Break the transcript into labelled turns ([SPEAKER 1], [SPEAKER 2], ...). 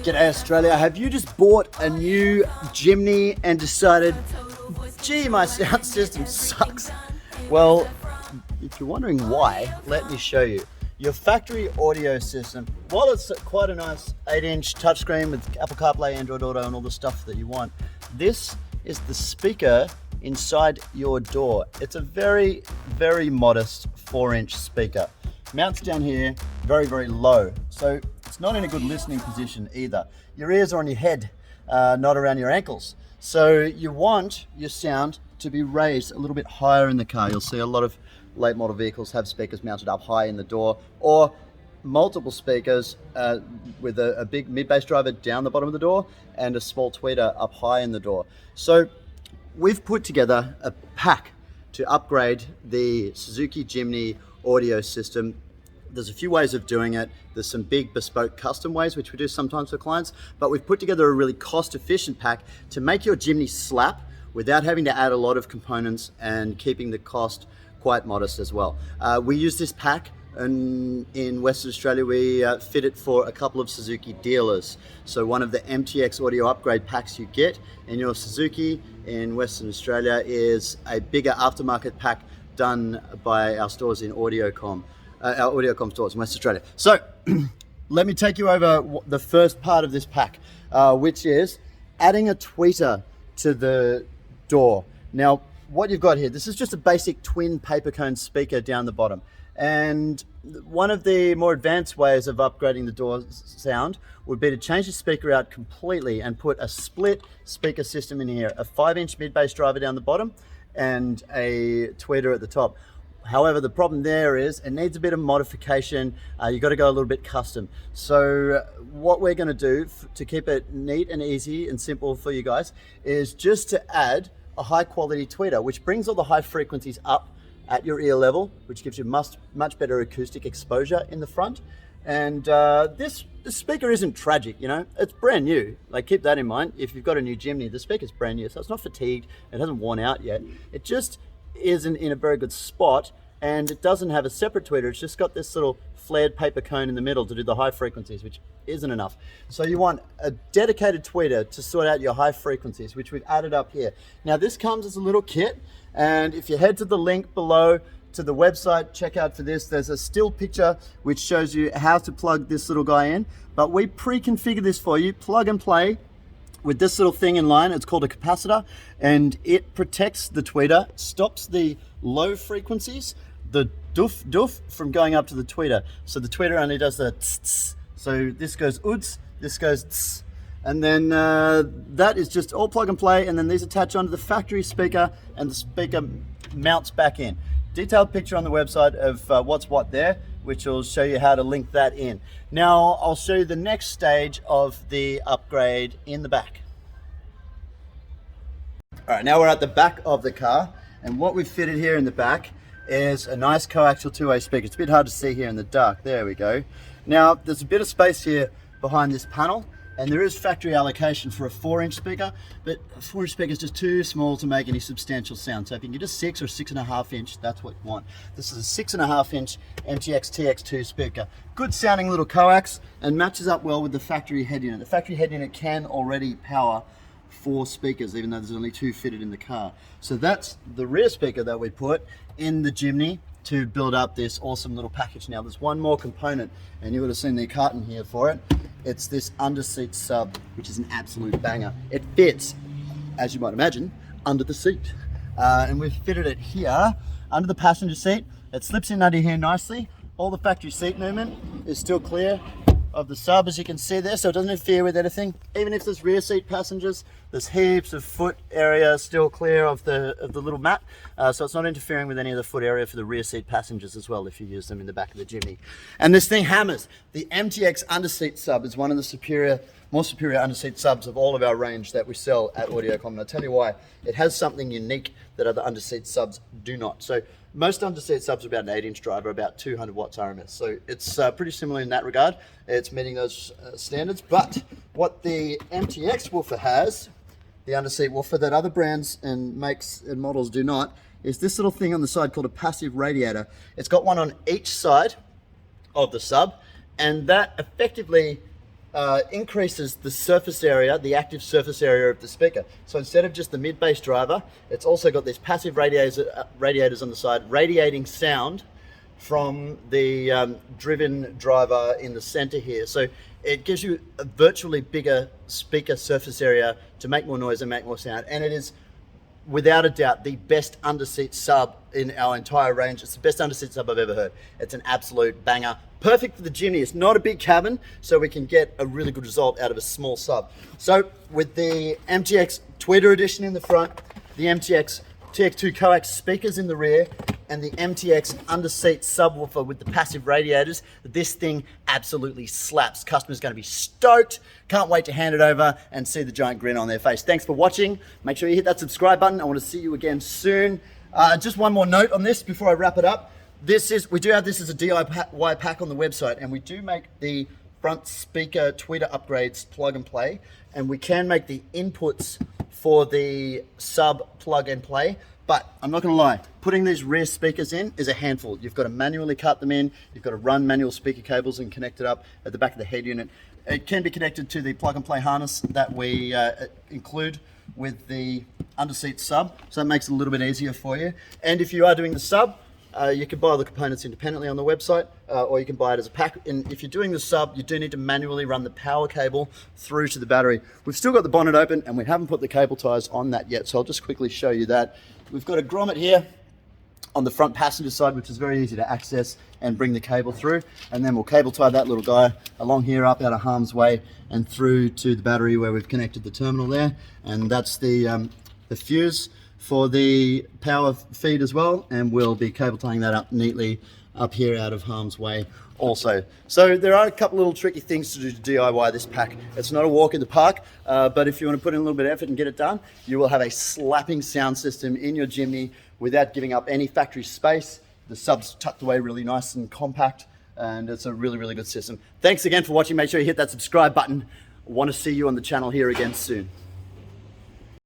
[SPEAKER 1] G'day Australia, have you just bought a new Jimny and decided, gee, my sound system sucks? Well, if you're wondering why, let me show you. Your factory audio system, while it's quite a nice 8-inch touchscreen with Apple CarPlay, Android Auto and all the stuff that you want, this is the speaker inside your door. It's a very, very modest 4-inch speaker. Mounts down here, very, very low. So it's not in a good listening position either. Your ears are on your head, not around your ankles. So you want your sound to be raised a little bit higher in the car. You'll see a lot of late model vehicles have speakers mounted up high in the door, or multiple speakers with a big mid-bass driver down the bottom of the door and a small tweeter up high in the door. So we've put together a pack to upgrade the Suzuki Jimny audio system. There's a few ways of doing it. There's some big bespoke custom ways, which we do sometimes for clients, but we've put together a really cost-efficient pack to make your Jimny slap without having to add a lot of components and keeping the cost quite modest as well. We use this pack in Western Australia. We fit it for a couple of Suzuki dealers. So one of the MTX audio upgrade packs you get in your Suzuki in Western Australia is a bigger aftermarket pack done by our stores in Audiocom, our Audiocom stores in Western Australia. So let me take you over the first part of this pack, which is adding a tweeter to the door. Now, what you've got here, this is just a basic twin paper cone speaker down the bottom. And one of the more advanced ways of upgrading the door sound would be to change the speaker out completely and put a split speaker system in here, a 5-inch mid-bass driver down the bottom and a tweeter at the top. However, the problem there is it needs a bit of modification. You've got to go a little bit custom. So what we're going to do to keep it neat and easy and simple for you guys is just to add a high quality tweeter, which brings all the high frequencies up at your ear level, which gives you much better acoustic exposure in the front. And this speaker isn't tragic, you know, it's brand new. Like, keep that in mind. If you've got a new Jimny, the speaker's brand new, so it's not fatigued, it hasn't worn out yet. It just isn't in a very good spot, and it doesn't have a separate tweeter. It's just got this little flared paper cone in the middle to do the high frequencies, which isn't enough. So you want a dedicated tweeter to sort out your high frequencies, which we've added up here. Now this comes as a little kit, and if you head to the link below to the website, check out for this. There's a still picture which shows you how to plug this little guy in, but we pre-configure this for you, plug and play with this little thing in line. It's called a capacitor, and it protects the tweeter, stops the low frequencies, the doof from going up to the tweeter. So the tweeter only does the tss, tss. So this goes uds, this goes tss. And then that is just all plug and play, and then these attach onto the factory speaker, and the speaker mounts back in. Detailed picture on the website of what's what there, which will show you how to link that in. Now I'll show you the next stage of the upgrade in the back. All right, now we're at the back of the car, and what we've fitted here in the back is a nice coaxial two-way speaker. It's a bit hard to see here in the dark. There we go. Now there's a bit of space here behind this panel, and there is factory allocation for a 4-inch speaker, but a 4-inch speaker is just too small to make any substantial sound. So if you can get a 6 or 6.5 inch, that's what you want. This is a 6.5 inch MTX TX2 speaker. Good sounding little coax, and matches up well with the factory head unit. The factory head unit can already power 4 speakers, even though there's only 2 fitted in the car. So that's the rear speaker that we put in the Jimny to build up this awesome little package. Now there's one more component, and you would have seen the carton here for it. It's this underseat sub, which is an absolute banger. It fits, as you might imagine, under the seat. And we've fitted it here under the passenger seat. It slips in under here nicely. All the factory seat movement is still clear of the sub, as you can see there, so it doesn't interfere with anything. Even if there's rear seat passengers, there's heaps of foot area still clear of the little mat, so it's not interfering with any of the foot area for the rear seat passengers as well if you use them in the back of the Jimny. And this thing hammers. The MTX Underseat sub is one of the more superior underseat subs of all of our range that we sell at Audiocom, and I'll tell you why. It has something unique that other underseat subs do not. So most underseat subs are about an 8-inch driver, about 200 watts RMS. So it's pretty similar in that regard. It's meeting those standards. But what the MTX woofer has, the underseat woofer that other brands and makes and models do not, is this little thing on the side called a passive radiator. It's got one on each side of the sub, and that effectively increases the surface area, the active surface area of the speaker. So instead of just the mid-bass driver, it's also got these passive radiators on the side, radiating sound from the driven driver in the center here. So it gives you a virtually bigger speaker surface area to make more noise and make more sound. And it is, without a doubt, the best underseat sub in our entire range. It's the best underseat sub I've ever heard. It's an absolute banger. Perfect for the Jimny. It's not a big cabin, so we can get a really good result out of a small sub. So with the MTX Tweeter edition in the front, the MTX TX2 coax speakers in the rear, and the MTX underseat subwoofer with the passive radiators, this thing absolutely slaps. Customer's going to be stoked. Can't wait to hand it over and see the giant grin on their face. Thanks for watching. Make sure you hit that subscribe button. I want to see you again soon. Just one more note on this before I wrap it up. We do have this as a DIY pack on the website, and we do make the front speaker tweeter upgrades plug and play, and we can make the inputs for the sub plug and play. But I'm not going to lie, putting these rear speakers in is a handful. You've got to manually cut them in, you've got to run manual speaker cables and connect it up at the back of the head unit. It can be connected to the plug and play harness that we include with the underseat sub, so that makes it a little bit easier for you. And if you are doing the sub, you can buy the components independently on the website, or you can buy it as a pack. And if you're doing the sub, you do need to manually run the power cable through to the battery. We've still got the bonnet open and we haven't put the cable ties on that yet, so I'll just quickly show you that. We've got a grommet here on the front passenger side, which is very easy to access and bring the cable through. And then we'll cable tie that little guy along here, up out of harm's way, and through to the battery where we've connected the terminal there. And that's the fuse for the power feed as well, and we'll be cable tying that up neatly up here out of harm's way also. So there are a couple little tricky things to do to DIY this pack. It's not a walk in the park, but if you want to put in a little bit of effort and get it done, you will have a slapping sound system in your Jimny without giving up any factory space. The sub's tucked away really nice and compact, and it's a really, really good system. Thanks again for watching. Make sure you hit that subscribe button. I want to see you on the channel here again soon.